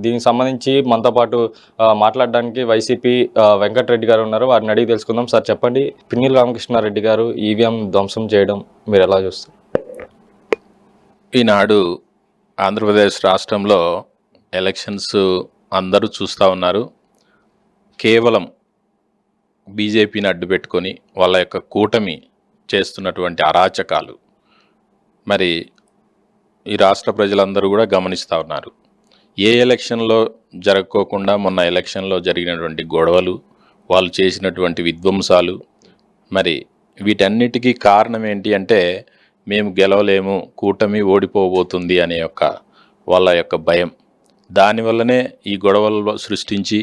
దీనికి సంబంధించి మనతో పాటు మాట్లాడడానికి వైసీపీ వెంకటరెడ్డి గారు ఉన్నారు. వారిని అడిగి తెలుసుకుందాం. సార్ చెప్పండి, పిన్నెల్లి రామకృష్ణారెడ్డి గారు ఈవీఎం ధ్వంసం చేయడం మీరు ఎలా చూస్తారు? ఈనాడు ఆంధ్రప్రదేశ్ రాష్ట్రంలో ఎలక్షన్స్ అందరూ చూస్తూ ఉన్నారు. కేవలం బీజేపీని అడ్డుపెట్టుకొని వాళ్ళ యొక్క కూటమి చేస్తున్నటువంటి అరాచకాలు మరి ఈ రాష్ట్ర ప్రజలందరూ కూడా గమనిస్తూ ఉన్నారు. ఏ ఎలక్షన్లో జరగకోకుండా మొన్న ఎలక్షన్లో జరిగినటువంటి గొడవలు, వాళ్ళు చేసినటువంటి విధ్వంసాలు, మరి వీటన్నిటికీ కారణం ఏంటి అంటే మేము గెలవలేము, కూటమి ఓడిపోబోతుంది అనే వాళ్ళ యొక్క భయం. దానివల్లనే ఈ గొడవలు సృష్టించి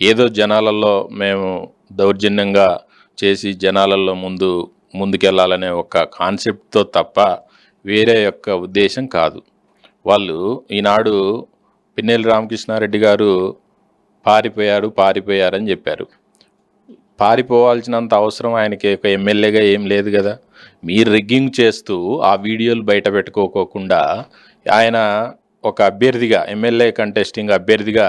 ఏదో జనాలలో మేము దౌర్జన్యంగా చేసి జనాలలో ముందుకెళ్ళాలనే ఒక కాన్సెప్ట్తో తప్ప వేరే యొక్క ఉద్దేశం కాదు. వాళ్ళు ఈనాడు పిన్నెల్లి రామకృష్ణారెడ్డి గారు పారిపోయారని చెప్పారు. పారిపోవాల్సినంత అవసరం ఆయనకి ఒక ఎమ్మెల్యేగా ఏం లేదు కదా. మీరు రిగ్గింగ్ చేస్తూ ఆ వీడియోలు బయట పెట్టుకోకుండా ఆయన ఒక అభ్యర్థిగా, ఎమ్మెల్యే కంటెస్టింగ్ అభ్యర్థిగా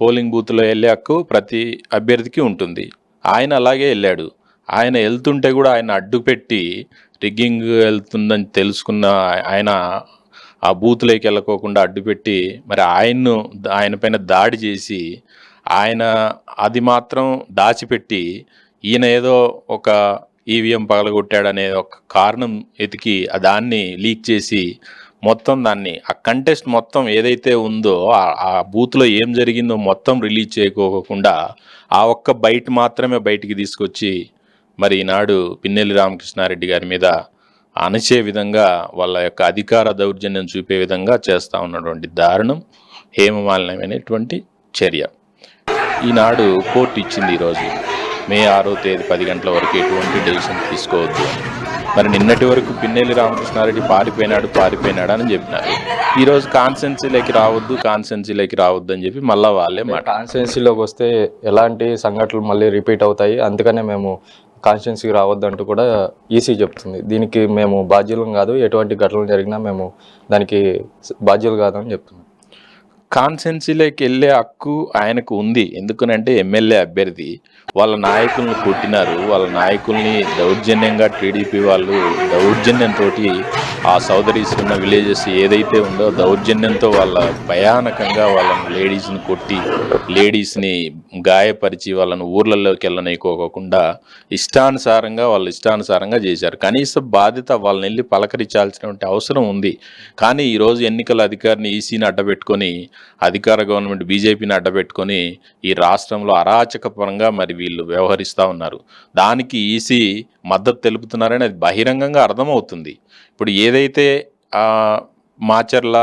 పోలింగ్ బూత్లో వెళ్ళే హక్కు ప్రతి అభ్యర్థికి ఉంటుంది. ఆయన అలాగే వెళ్ళాడు. ఆయన వెళ్తుంటే కూడా ఆయన అడ్డుపెట్టి రిగ్గింగ్ వెళ్తుందని తెలుసుకున్న ఆయన ఆ బూత్లోకి వెళ్ళకోకుండా అడ్డుపెట్టి మరి ఆయన పైన దాడి చేసి ఆయన అది మాత్రం దాచిపెట్టి ఈయన ఏదో ఒక ఈవీఎం పగలగొట్టాడనే ఒక కారణం ఎతికి దాన్ని లీక్ చేసి మొత్తం దాన్ని ఆ కంటెస్ట్ మొత్తం ఏదైతే ఉందో ఆ బూత్లో ఏం జరిగిందో మొత్తం రిలీజ్ చేయకోకుండా ఆ ఒక్క బయట మాత్రమే బయటికి తీసుకొచ్చి మరి ఈనాడు పిన్నెల్లి రామకృష్ణారెడ్డి గారి మీద అణచే విధంగా వాళ్ళ యొక్క అధికార దౌర్జన్యం చూపే విధంగా చేస్తూ ఉన్నటువంటి దారుణం, హేమమాలిన్యమైనటువంటి చర్య. ఈనాడు కోర్టు ఇచ్చింది ఈరోజు మే 6వ తేదీ 10 గంటల వరకు ఎటువంటి డెసిషన్ తీసుకోవద్దు అని. మరి నిన్నటి వరకు పిన్నెల్లి రామకృష్ణారెడ్డి పారిపోయినాడు అని చెప్పినారు. ఈరోజు కాన్స్టిట్యున్సీలోకి రావద్దు అని చెప్పి మళ్ళీ వాళ్ళే కాన్స్టిట్యున్సీలోకి వస్తే ఎలాంటి సంఘటనలు మళ్ళీ రిపీట్ అవుతాయి, అందుకనే మేము కాన్స్టిట్యున్సీకి రావద్దంటూ కూడా ఈసీ చెప్తుంది. దీనికి మేము బాధ్యులం కాదు, ఎటువంటి ఘటనలు జరిగినా మేము దానికి బాధ్యులు కాదని చెప్తున్నాం. కాన్స్టిట్యున్సీలోకి వెళ్ళే హక్కు ఆయనకు ఉంది. ఎందుకనంటే ఎమ్మెల్యే అభ్యర్థి వాళ్ళ నాయకులను కొట్టినారు. వాళ్ళ నాయకుల్ని దౌర్జన్యంగా టీడీపీ వాళ్ళు దౌర్జన్యంతో ఆ సౌదరీస్ ఉన్న విలేజెస్ ఏదైతే ఉందో దౌర్జన్యంతో వాళ్ళ భయానకంగా వాళ్ళని లేడీస్ని కొట్టి లేడీస్ని గాయపరిచి వాళ్ళని ఊర్లలోకి వెళ్ళనీకోకుండా ఇష్టానుసారంగా చేశారు. కనీస బాధ్యత వాళ్ళని వెళ్ళి పలకరించాల్సినటువంటి అవసరం ఉంది. కానీ ఈరోజు ఎన్నికల అధికారిని ఈసీని అడ్డబెట్టుకొని, అధికార గవర్నమెంట్ బీజేపీని అడ్డబెట్టుకొని ఈ రాష్ట్రంలో అరాచకపరంగా మరి వీళ్ళు వ్యవహరిస్తూ ఉన్నారు. దానికి ఈసీ మద్దతు తెలుపుతున్నారని అది బహిరంగంగా అర్థమవుతుంది. ఇప్పుడు ఏదైతే మాచర్ల,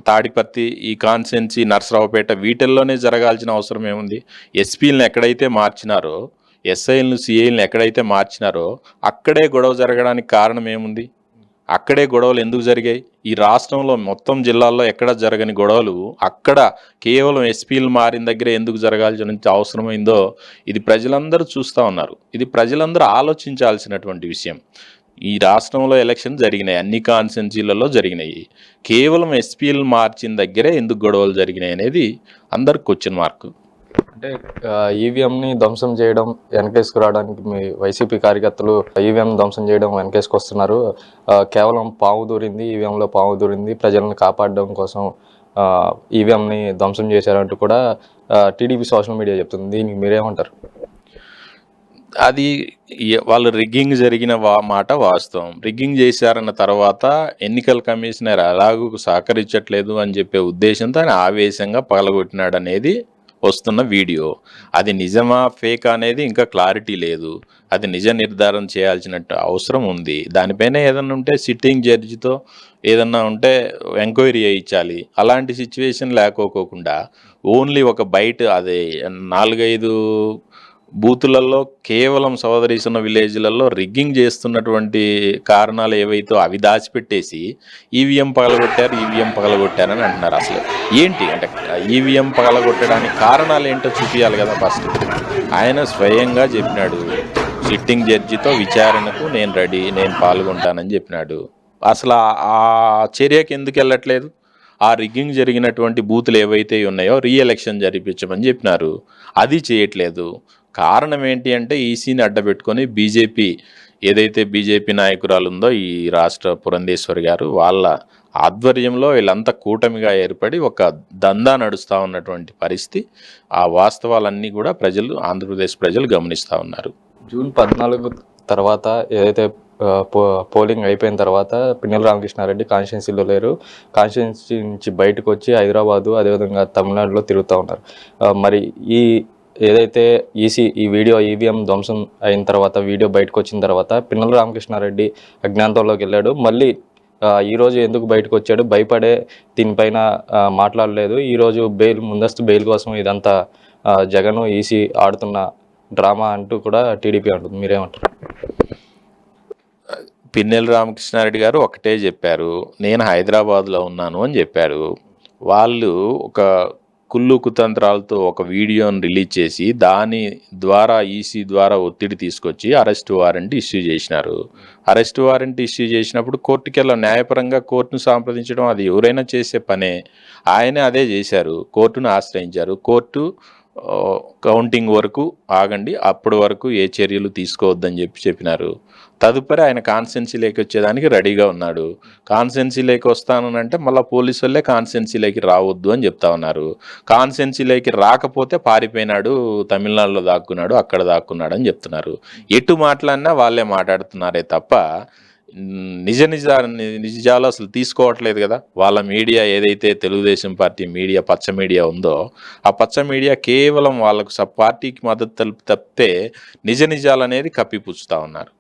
తాడిపత్రి, ఈ కాన్స్టిట్యున్సీ, నర్సరావుపేట వీటిల్లోనే జరగాల్సిన అవసరం ఏముంది? ఎస్పీలను ఎక్కడైతే మార్చినారో, ఎస్ఐలను, సిఐలను ఎక్కడైతే మార్చినారో అక్కడే గొడవ జరగడానికి కారణం ఏముంది? అక్కడే గొడవలు ఎందుకు జరిగాయి? ఈ రాష్ట్రంలో మొత్తం జిల్లాల్లో ఎక్కడ జరగని గొడవలు అక్కడ కేవలం ఎస్పీలు మారిన దగ్గర ఎందుకు జరగాల్సిన అవసరమైందో ఇది ప్రజలందరూ చూస్తూ ఉన్నారు. ఇది ప్రజలందరూ ఆలోచించాల్సినటువంటి విషయం. ఈ రాష్ట్రంలో ఎలక్షన్ జరిగినాయి, అన్ని కాన్స్టిట్యున్సీలలో జరిగినాయి. కేవలం ఎస్పీలు మార్చిన దగ్గరే ఎందుకు గొడవలు జరిగినాయి అనేది అందరికి క్వశ్చన్ మార్క్. అంటే ఈవీఎంని ధ్వంసం చేయడం వెనకేసుకు రావడానికి మీ వైసీపీ కార్యకర్తలు ఈవీఎం ధ్వంసం చేయడం వెనకేసుకు వస్తున్నారు. కేవలం పాము దూరింది, ఈవీఎంలో పాము దూరింది, ప్రజలను కాపాడడం కోసం ఈవీఎంని ధ్వంసం చేశారంటూ కూడా టీడీపీ సోషల్ మీడియా చెప్తుంది. దీనికి మీరేమంటారు? అది వాళ్ళు రిగ్గింగ్ జరిగిన మాట వాస్తవం. రిగ్గింగ్ చేశారన్న తర్వాత ఎన్నికల కమిషనర్ అలాగూ సహకరించట్లేదు అని చెప్పే ఉద్దేశంతో ఆయన ఆవేశంగా పగలగొట్టినాడు అనేది వస్తున్న వీడియో. అది నిజమా ఫేక్ అనేది ఇంకా క్లారిటీ లేదు. అది నిజ నిర్ధారణ చేయాల్సినట్టు అవసరం ఉంది. దానిపైన ఏదన్నా ఉంటే సిట్టింగ్ జడ్జితో ఏదన్నా ఉంటే ఎంక్వైరీ చేయించాలి. అలాంటి సిచ్యువేషన్ లేకోకుండా ఓన్లీ ఒక బయట అదే 4-5 బూతులలో కేవలం సోదరీసున్న విలేజ్లలో రిగ్గింగ్ చేస్తున్నటువంటి కారణాలు ఏవైతే అవి దాచిపెట్టేసి ఈవీఎం పగలగొట్టారని అంటున్నారు. అసలు ఏంటి అంటే ఈవీఎం పగలగొట్టడానికి కారణాలు ఏంటో చూపించాలి కదా. ఫస్ట్ ఆయన స్వయంగా చెప్పినాడు, సిట్టింగ్ జడ్జితో విచారణకు నేను రెడీ, నేను పాల్గొంటానని చెప్పినాడు. అసలు ఆ చర్యకి ఎందుకు వెళ్ళట్లేదు? ఆ రిగ్గింగ్ జరిగినటువంటి బూతులు ఏవైతే ఉన్నాయో రీఎలక్షన్ జరిపించమని చెప్పినారు. అది చేయట్లేదు. కారణం ఏంటి అంటే ఈసీని అడ్డబెట్టుకొని బీజేపీ ఏదైతే బీజేపీ నాయకురాలు ఉందో ఈ రాష్ట్ర పురంధేశ్వరి గారు వాళ్ళ ఆధ్వర్యంలో వీళ్ళంతా కూటమిగా ఏర్పడి ఒక దందా నడుస్తూ ఉన్నటువంటి పరిస్థితి. ఆ వాస్తవాలన్నీ కూడా ఆంధ్రప్రదేశ్ ప్రజలు గమనిస్తూ ఉన్నారు. జూన్ 14 తర్వాత ఏదైతే పోలింగ్ అయిపోయిన తర్వాత పిన్నెల రామకృష్ణారెడ్డి కాన్స్టిట్యున్సీలో లేరు. కాన్స్టిట్యున్సీ నుంచి బయటకు వచ్చి హైదరాబాదు అదేవిధంగా తమిళనాడులో తిరుగుతూ ఉన్నారు. మరి ఏదైతే ఈ వీడియో ఈవీఎం ధ్వంసం అయిన తర్వాత వీడియో బయటకు వచ్చిన తర్వాత పిన్నెల రామకృష్ణారెడ్డి అజ్ఞాతంలోకి వెళ్ళాడు. మళ్ళీ ఈరోజు ఎందుకు బయటకు వచ్చాడు? భయపడే దీనిపైన మాట్లాడలేదు. ఈరోజు ముందస్తు బెయిల్ కోసం ఇదంతా జగన్ ఈసీ ఆడుతున్న డ్రామా అంటూ కూడా టీడీపీ అంటుంది. మీరేమంటారు? పిన్నెల రామకృష్ణారెడ్డి గారు ఒకటే చెప్పారు, నేను హైదరాబాద్లో ఉన్నాను అని చెప్పారు. వాళ్ళు ఒక కుళ్ళు కుతంత్రాలతో ఒక వీడియోని రిలీజ్ చేసి దాని ద్వారా ఈసీ ద్వారా ఒత్తిడి తీసుకొచ్చి అరెస్ట్ వారెంట్ ఇష్యూ చేసినారు. అరెస్ట్ వారెంట్ ఇష్యూ చేసినప్పుడు కోర్టుకెళ్ళ న్యాయపరంగా కోర్టును సంప్రదించడం అది ఎవరైనా చేసే పనే. ఆయనే అదే చేశారు. కోర్టును ఆశ్రయించారు. కోర్టు కౌంటింగ్ వరకు ఆగండి, అప్పటి వరకు ఏ చర్యలు తీసుకోవద్దని చెప్పినారు. తదుపరి ఆయన కాన్స్టిట్యున్సీలోకి వచ్చేదానికి రెడీగా ఉన్నాడు. కాన్స్టిట్యున్సీలోకి వస్తానంటే మళ్ళీ పోలీసు వాళ్ళే కాన్స్టిట్యున్సీలోకి రావద్దు అని చెప్తా ఉన్నారు. కాన్స్టిట్యున్సీలోకి రాకపోతే పారిపోయినాడు, తమిళనాడులో దాక్కున్నాడు, అక్కడ దాక్కున్నాడు అని చెప్తున్నారు. ఎటు మాట్లాడినా వాళ్ళే మాట్లాడుతున్నారే తప్ప నిజాలు అసలు తీసుకోవట్లేదు కదా. వాళ్ళ మీడియా ఏదైతే తెలుగుదేశం పార్టీ మీడియా పచ్చ మీడియా ఉందో ఆ పచ్చ మీడియా కేవలం వాళ్ళకు పార్టీకి మద్దతు తప్పితే నిజాలు అనేది కప్పిపుచ్చుతా ఉన్నారు.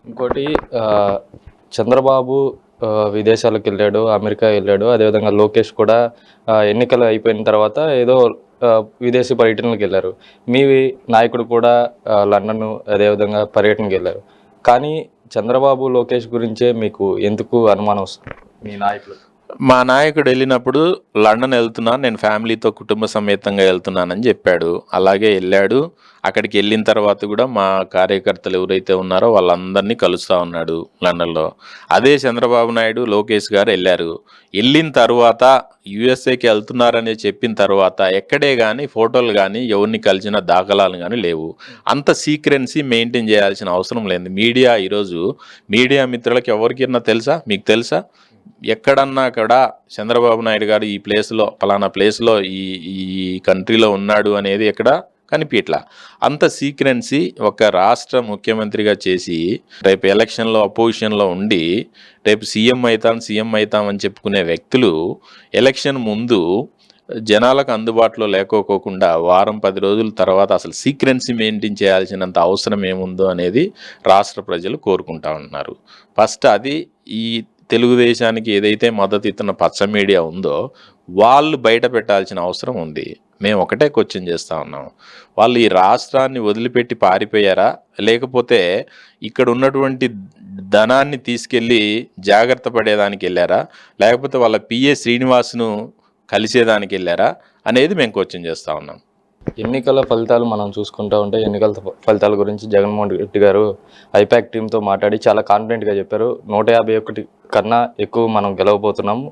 ఇంకోటి చంద్రబాబు విదేశాలకు వెళ్ళాడు, అమెరికా వెళ్ళాడు. అదేవిధంగా లోకేష్ కూడా ఎన్నికలు అయిపోయిన తర్వాత ఏదో విదేశీ పర్యటనలకు వెళ్ళారు. మీ నాయకుడు కూడా లండన్ అదేవిధంగా పర్యటనకు వెళ్ళారు. కానీ చంద్రబాబు లోకేష్ గురించే మీకు ఎందుకు అనుమానం వస్తుంది? మీ నాయకుడు మా నాయకుడు వెళ్ళినప్పుడు లండన్ వెళ్తున్నాను, నేను ఫ్యామిలీతో కుటుంబ సమేతంగా వెళ్తున్నానని చెప్పాడు. అలాగే వెళ్ళాడు. అక్కడికి వెళ్ళిన తర్వాత కూడా మా కార్యకర్తలు ఎవరైతే ఉన్నారో వాళ్ళందరినీ కలుస్తూ ఉన్నాడు లండన్లో. అదే చంద్రబాబు నాయుడు లోకేష్ గారు వెళ్ళారు. వెళ్ళిన తర్వాత యుఎస్ఏకి వెళ్తున్నారని చెప్పిన తర్వాత ఎక్కడే కానీ ఫోటోలు కానీ ఎవరిని కలిసిన దాఖలాలు కానీ లేవు. అంత సీక్రెన్సీ మెయింటైన్ చేయాల్సిన అవసరం లేదు. మీడియా మిత్రులకి ఎవరికైనా తెలుసా? మీకు తెలుసా? ఎక్కడన్నా కూడా చంద్రబాబు నాయుడు గారు ఈ ప్లేస్లో ఫలానా ప్లేస్లో ఈ కంట్రీలో ఉన్నాడు అనేది ఎక్కడ కనిపించట్లా. అంత సీక్రెన్సీ ఒక రాష్ట్ర ముఖ్యమంత్రిగా చేసి రేపు ఎలక్షన్లో అపోజిషన్లో ఉండి రేపు సీఎం అవుతాం అని చెప్పుకునే వ్యక్తులు ఎలక్షన్ ముందు జనాలకు అందుబాటులో లేకోకుండా వారం 10 రోజుల తర్వాత అసలు సీక్రెన్సీ మెయింటైన్ చేయాల్సినంత అవసరం ఏముందో అనేది రాష్ట్ర ప్రజలు కోరుకుంటా ఉన్నారు. ఫస్ట్ అది ఈ తెలుగుదేశానికి ఏదైతే మద్దతు ఇస్తున్న పచ్చ మీడియా ఉందో వాళ్ళు బయట పెట్టాల్సిన అవసరం ఉంది. మేము ఒకటే క్వశ్చన్ చేస్తూ ఉన్నాం, వాళ్ళు ఈ రాష్ట్రాన్ని వదిలిపెట్టి పారిపోయారా, లేకపోతే ఇక్కడ ఉన్నటువంటి ధనాన్ని తీసుకెళ్ళి జాగ్రత్త పడేదానికి వెళ్ళారా, లేకపోతే వాళ్ళ పిఏ శ్రీనివాస్ను కలిసేదానికి వెళ్ళారా అనేది మేము క్వశ్చన్ చేస్తూ ఉన్నాం. ఎన్నికల ఫలితాలు మనం చూసుకుంటూ ఉంటే ఎన్నికల ఫలితాల గురించి జగన్మోహన్ రెడ్డి గారు ఐపాక్ టీంతో మాట్లాడి చాలా కాన్ఫిడెంట్గా చెప్పారు. 151 కన్నా ఎక్కువ మనం గెలవబోతున్నాము,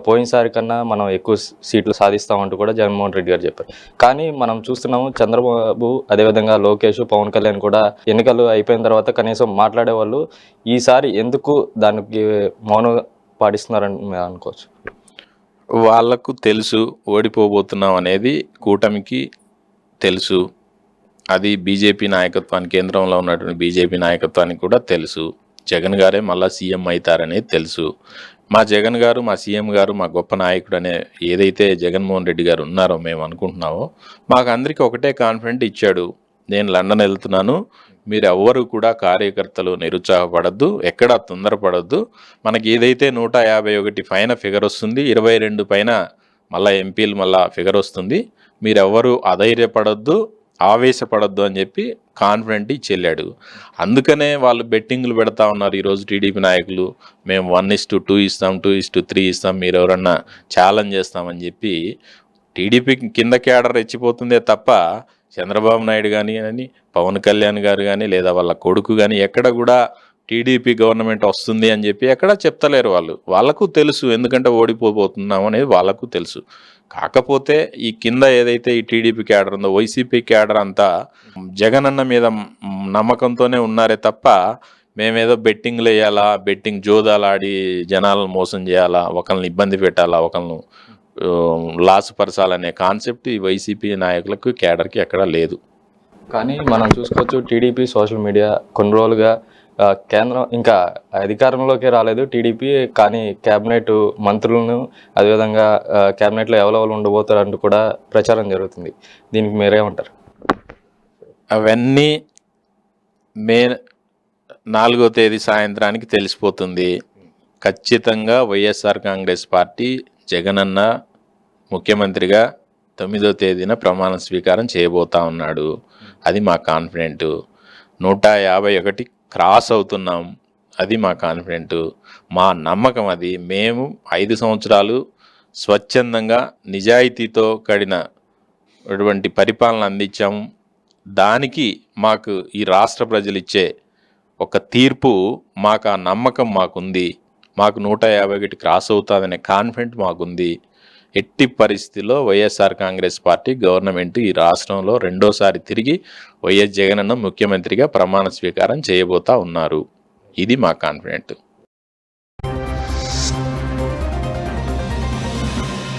పోయినసారి కన్నా మనం ఎక్కువ సీట్లు సాధిస్తామంటూ కూడా జగన్మోహన్ రెడ్డి గారు చెప్పారు. కానీ మనం చూస్తున్నాము చంద్రబాబు అదేవిధంగా లోకేష్, పవన్ కళ్యాణ్ కూడా ఎన్నికలు అయిపోయిన తర్వాత కనీసం మాట్లాడేవాళ్ళు. ఈసారి ఎందుకు దానికి మౌనం పాటిస్తున్నారని మేము అనుకోవచ్చు. వాళ్లకు తెలుసు ఓడిపోబోతున్నాం అనేది, కూటమికి తెలుసు. అది బీజేపీ నాయకత్వానికి, కేంద్రంలో ఉన్నటువంటి బీజేపీ నాయకత్వానికి కూడా తెలుసు. జగన్ గారే మళ్ళీ సీఎం అవుతారనేది తెలుసు. మా జగన్ గారు, మా సీఎం గారు, మా గొప్ప నాయకుడు అనే ఏదైతే జగన్మోహన్ రెడ్డి గారు ఉన్నారో మేము అనుకుంటున్నామో, మాకు అందరికీ ఒకటే కాన్ఫిడెంట్ ఇచ్చాడు. నేను లండన్ వెళ్తున్నాను, మీరు ఎవ్వరు కూడా కార్యకర్తలు నిరుత్సాహపడద్దు, ఎక్కడా తొందరపడద్దు. మనకి ఏదైతే 151 పైన ఫిగర్ వస్తుంది, 22 పైన మళ్ళీ ఎంపీలు మళ్ళా ఫిగర్ వస్తుంది, మీరెవ్వరూ అధైర్యపడద్దు, ఆవేశపడద్దు అని చెప్పి కాన్ఫిడెంట్ ఇచ్చి వెళ్ళాడు. అందుకనే వాళ్ళు బెట్టింగ్లు పెడతా ఉన్నారు ఈరోజు టీడీపీ నాయకులు. మేము 1:2 ఇస్తాం, 2:3 ఇస్తాం, మీరు ఎవరన్నా ఛాలెంజ్ చేస్తామని చెప్పి టీడీపీ కింద కేడర్ రెచ్చిపోతుందే తప్ప చంద్రబాబు నాయుడు కానీ పవన్ కళ్యాణ్ గారు కానీ లేదా వాళ్ళ కొడుకు కానీ ఎక్కడ కూడా టీడీపీ గవర్నమెంట్ వస్తుంది అని చెప్పి ఎక్కడ చెప్తలేరు వాళ్ళకు తెలుసు, ఎందుకంటే ఓడిపోబోతున్నాం అనేది వాళ్ళకు తెలుసు. కాకపోతే ఈ కింద ఏదైతే ఈ టీడీపీ క్యాడర్ ఉందో, వైసీపీ క్యాడర్ అంతా జగనన్న మీద నమ్మకంతోనే ఉన్నారే తప్ప మేమేదో బెట్టింగ్లు వేయాలా, బెట్టింగ్ జోదాలు ఆడి జనాలను మోసం చేయాలా, ఒకరిని ఇబ్బంది పెట్టాలా, ఒకరిని లాసపరచాలనే కాన్సెప్ట్ ఈ వైసీపీ నాయకులకు క్యాడర్కి ఎక్కడా లేదు. కానీ మనం చూసుకోవచ్చు, టీడీపీ సోషల్ మీడియా కొన్ని రోజులుగా కేంద్రం ఇంకా అధికారంలోకి రాలేదు టీడీపీ, కానీ క్యాబినెట్ మంత్రులను అదేవిధంగా క్యాబినెట్లో ఎవరెవరు ఉండబోతారంటూ కూడా ప్రచారం జరుగుతుంది. దీనికి మీరేమంటారు? అవన్నీ మే 4వ తేదీ సాయంత్రానికి తెలిసిపోతుంది. ఖచ్చితంగా వైఎస్ఆర్ కాంగ్రెస్ పార్టీ జగనన్న ముఖ్యమంత్రిగా 9వ తేదీన ప్రమాణ స్వీకారం చేయబోతా ఉన్నాడు. అది మా కాన్ఫిడెంట్. 151 క్రాస్ అవుతున్నాం, అది మా కాన్ఫిడెంట్, మా నమ్మకం. అది మేము 5 సంవత్సరాలు స్వచ్ఛందంగా నిజాయితీతో కడినటువంటి పరిపాలన అందించాము. దానికి మాకు ఈ రాష్ట్ర ప్రజలు ఇచ్చే ఒక తీర్పు, మాకు ఆ నమ్మకం మాకుంది. మాకు 151 క్రాస్ అవుతుందనే కాన్ఫిడెంట్ మాకుంది. ఎట్టి పరిస్థితిలో వైఎస్ఆర్ కాంగ్రెస్ పార్టీ గవర్నమెంట్ ఈ రాష్ట్రంలో రెండోసారి తిరిగి వైఎస్ జగనన్న ముఖ్యమంత్రిగా ప్రమాణ స్వీకారం చేయబోతా ఉన్నారు. ఇది మా కాన్ఫిడెంట్.